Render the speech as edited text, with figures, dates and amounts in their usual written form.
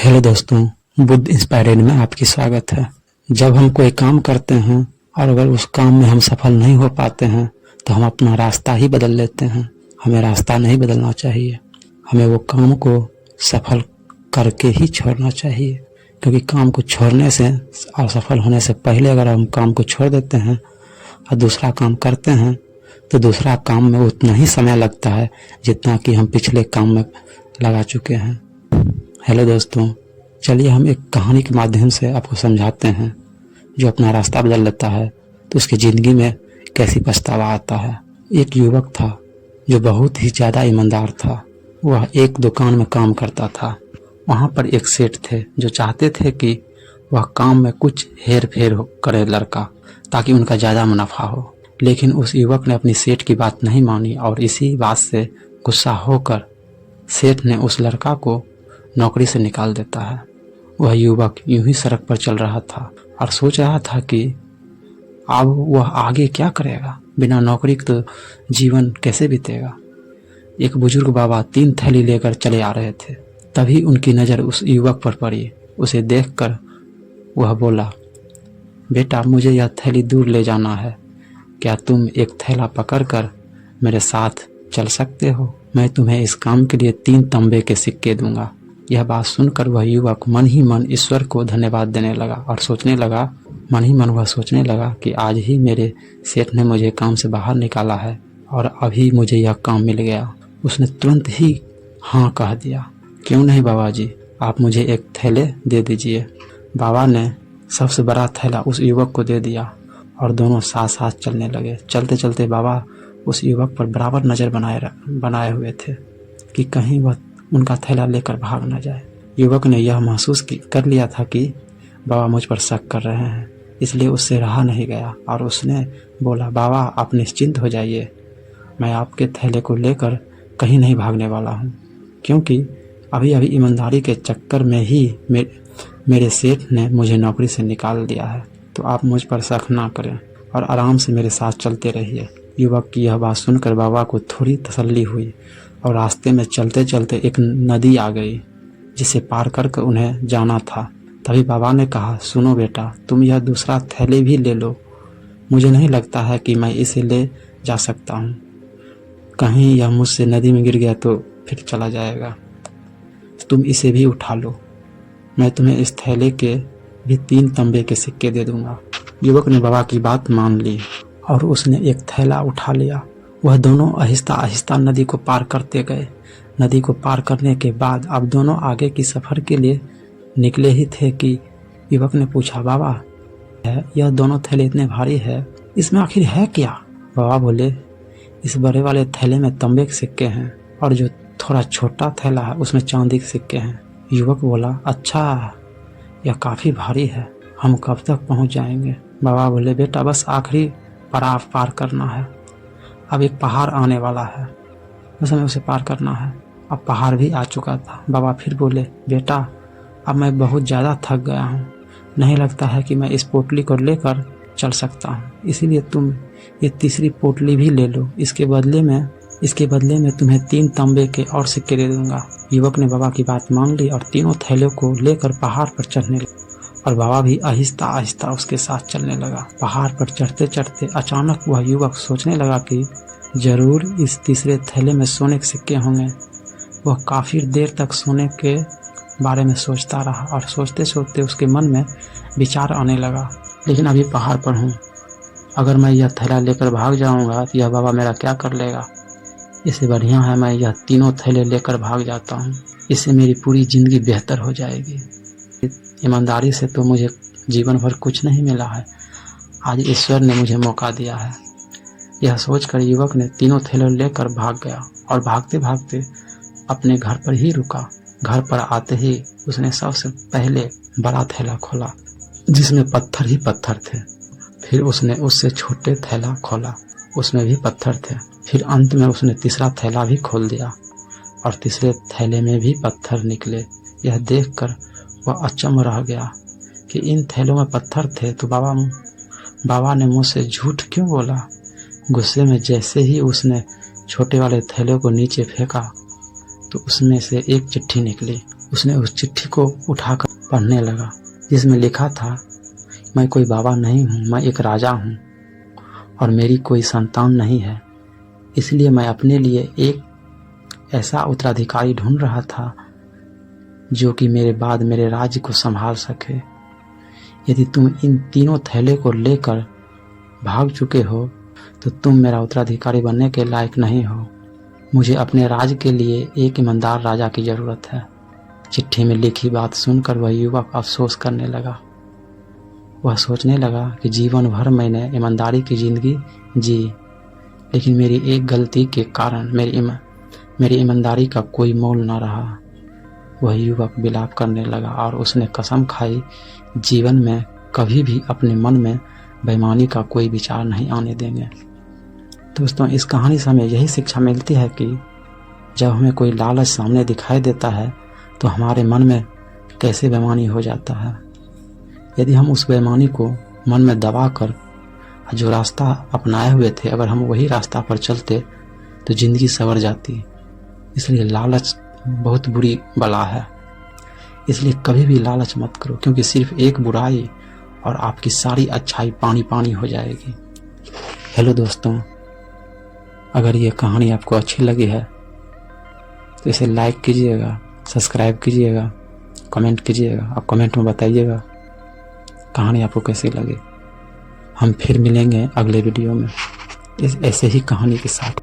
Hello दोस्तों, Buddha inspired में आपकी स्वागत है। जब हम कोई काम करते हैं और अगर उस काम में हम सफल नहीं हो पाते हैं तो हम अपना रास्ता ही बदल लेते हैं। हमें रास्ता नहीं बदलना चाहिए, हमें वो काम को सफल करके ही छोड़ना चाहिए। क्योंकि काम को छोड़ने से और सफल होने से पहले अगर हम काम को छोड़ देते हैं और दूसरा काम करते हैं तो दूसरा काम में उतना ही समय लगता है जितना कि हम पिछले काम में लगा चुके हैं। हेलो दोस्तों, चलिए हम एक कहानी के माध्यम से आपको समझाते हैं। जो अपना रास्ता बदल लेता है तो उसकी ज़िंदगी में कैसी पछतावा आता है। एक युवक था जो बहुत ही ज़्यादा ईमानदार था। वह एक दुकान में काम करता था। वहाँ पर एक सेठ थे जो चाहते थे कि वह काम में कुछ हेर फेर करे लड़का, ताकि उनका ज़्यादा मुनाफा हो। लेकिन उस युवक ने अपनी सेठ की बात नहीं मानी और इसी बात से गुस्सा होकर सेठ ने उस लड़का को नौकरी से निकाल देता है। वह युवक यूं ही सड़क पर चल रहा था और सोच रहा था कि अब वह आगे क्या करेगा, बिना नौकरी के तो जीवन कैसे बीतेगा। एक बुजुर्ग बाबा 3 थैली लेकर चले आ रहे थे। तभी उनकी नज़र उस युवक पर पड़ी। उसे देखकर वह बोला, बेटा मुझे यह थैली दूर ले जाना है, क्या तुम एक थैला पकड़कर मेरे साथ चल सकते हो? मैं तुम्हें इस काम के लिए 3 तांबे के सिक्के दूंगा। यह बात सुनकर वह युवक मन ही मन ईश्वर को धन्यवाद देने लगा और मन ही मन वह सोचने लगा कि आज ही मेरे सेठ ने मुझे काम से बाहर निकाला है और अभी मुझे यह काम मिल गया। उसने तुरंत ही हाँ कह दिया। क्यों नहीं बाबा जी, आप मुझे एक थैले दे दीजिए। बाबा ने सबसे बड़ा थैला उस युवक को दे दिया और दोनों साथ साथ चलने लगे। चलते चलते बाबा उस युवक पर बराबर नज़र बनाए हुए थे कि कहीं वह उनका थैला लेकर भाग न जाए। युवक ने यह महसूस कर लिया था कि बाबा मुझ पर शक कर रहे हैं, इसलिए उससे रहा नहीं गया और उसने बोला, बाबा आप निश्चिंत हो जाइए, मैं आपके थैले को लेकर कहीं नहीं भागने वाला हूँ, क्योंकि अभी अभी ईमानदारी के चक्कर में ही मेरे सेठ ने मुझे नौकरी से निकाल दिया है। तो आप मुझ पर शक ना करें और आराम से मेरे साथ चलते रहिए। युवक की यह बात सुनकर बाबा को थोड़ी तसल्ली हुई और रास्ते में चलते चलते एक नदी आ गई जिसे पार करके उन्हें जाना था। तभी बाबा ने कहा, सुनो बेटा, तुम यह दूसरा थैले भी ले लो। मुझे नहीं लगता है कि मैं इसे ले जा सकता हूँ, कहीं यह मुझसे नदी में गिर गया तो फिर चला जाएगा। तुम इसे भी उठा लो, मैं तुम्हें इस थैले के भी 3 तांबे के सिक्के दे दूंगा। युवक ने बाबा की बात मान ली और उसने एक थैला उठा लिया। वह दोनों आहिस्ता आहिस्ता नदी को पार करते गए। नदी को पार करने के बाद अब दोनों आगे की सफ़र के लिए निकले ही थे कि युवक ने पूछा, बाबा यह दोनों थैले इतने भारी है, इसमें आखिर है क्या? बाबा बोले, इस बड़े वाले थैले में तांबे के सिक्के हैं और जो थोड़ा छोटा थैला है उसमें चांदी के सिक्के हैं। युवक बोला, अच्छा यह काफ़ी भारी है, हम कब तक पहुंच जाएंगे? बाबा बोले, बेटा बस आखिरी पड़ाव पार करना है, अब एक पहाड़ आने वाला है, बस हमें उसे पार करना है। अब पहाड़ भी आ चुका था। बाबा फिर बोले, बेटा अब मैं बहुत ज़्यादा थक गया हूँ, नहीं लगता है कि मैं इस पोटली को लेकर चल सकता हूँ, इसीलिए तुम ये तीसरी पोटली भी ले लो। इसके बदले में तुम्हें 3 तांबे के और सिक्के दे दूंगा। युवक ने बाबा की बात मान ली और तीनों थैलों को लेकर पहाड़ पर चढ़ने लगा और बाबा भी आहिस्ता आहिस्ता उसके साथ चलने लगा। पहाड़ पर चढ़ते चढ़ते अचानक वह युवक सोचने लगा कि जरूर इस तीसरे थैले में सोने के सिक्के होंगे। वह काफ़ी देर तक सोने के बारे में सोचता रहा और सोचते सोचते उसके मन में विचार आने लगा, लेकिन अभी पहाड़ पर हूँ, अगर मैं यह थैला लेकर भाग जाऊँगा तो यह बाबा मेरा क्या कर लेगा। इससे बढ़िया है मैं यह तीनों थैले लेकर भाग जाता हूँ, इससे मेरी पूरी ज़िंदगी बेहतर हो जाएगी। ईमानदारी से तो मुझे जीवन भर कुछ नहीं मिला है, आज ईश्वर ने मुझे मौका दिया है। यह सोचकर युवक ने तीनों थैले लेकर भाग गया और भागते भागते अपने घर पर ही रुका। घर पर आते ही उसने सबसे पहले बड़ा थैला खोला जिसमें पत्थर ही पत्थर थे। फिर उसने उससे छोटे थैला खोला, उसमें भी पत्थर थे। फिर अंत में उसने तीसरा थैला भी खोल दिया और तीसरे थैले में भी पत्थर निकले। यह देखकर वह अचंभ रह गया कि इन थैलों में पत्थर थे तो बाबा ने मुझसे झूठ क्यों बोला। गुस्से में जैसे ही उसने छोटे वाले थैले को नीचे फेंका तो उसमें से एक चिट्ठी निकली। उसने उस चिट्ठी को उठाकर पढ़ने लगा, जिसमें लिखा था, मैं कोई बाबा नहीं हूँ, मैं एक राजा हूँ और मेरी कोई संतान नहीं है, इसलिए मैं अपने लिए एक ऐसा उत्तराधिकारी ढूंढ रहा था जो कि मेरे बाद मेरे राज्य को संभाल सके। यदि तुम इन तीनों थैले को लेकर भाग चुके हो तो तुम मेरा उत्तराधिकारी बनने के लायक नहीं हो। मुझे अपने राज्य के लिए एक ईमानदार राजा की जरूरत है। चिट्ठी में लिखी बात सुनकर वह युवक अफसोस करने लगा। वह सोचने लगा कि जीवन भर मैंने ईमानदारी की जिंदगी जी, लेकिन मेरी एक गलती के कारण मेरी ईमानदारी का कोई मोल न रहा। वह युवक विलाप करने लगा और उसने कसम खाई, जीवन में कभी भी अपने मन में बेईमानी का कोई विचार नहीं आने देंगे। दोस्तों, इस कहानी से हमें यही शिक्षा मिलती है कि जब हमें कोई लालच सामने दिखाई देता है तो हमारे मन में कैसे बेईमानी हो जाता है। यदि हम उस बेईमानी को मन में दबा कर जो रास्ता अपनाए हुए थे, अगर हम वही रास्ता पर चलते तो जिंदगी संवर जाती। इसलिए लालच बहुत बुरी बला है, इसलिए कभी भी लालच मत करो, क्योंकि सिर्फ एक बुराई और आपकी सारी अच्छाई पानी पानी हो जाएगी। हेलो दोस्तों, अगर ये कहानी आपको अच्छी लगी है तो इसे लाइक कीजिएगा, सब्सक्राइब कीजिएगा, कमेंट कीजिएगा और कमेंट में बताइएगा कहानी आपको कैसी लगी। हम फिर मिलेंगे अगले वीडियो में ऐसे ही कहानी के साथ।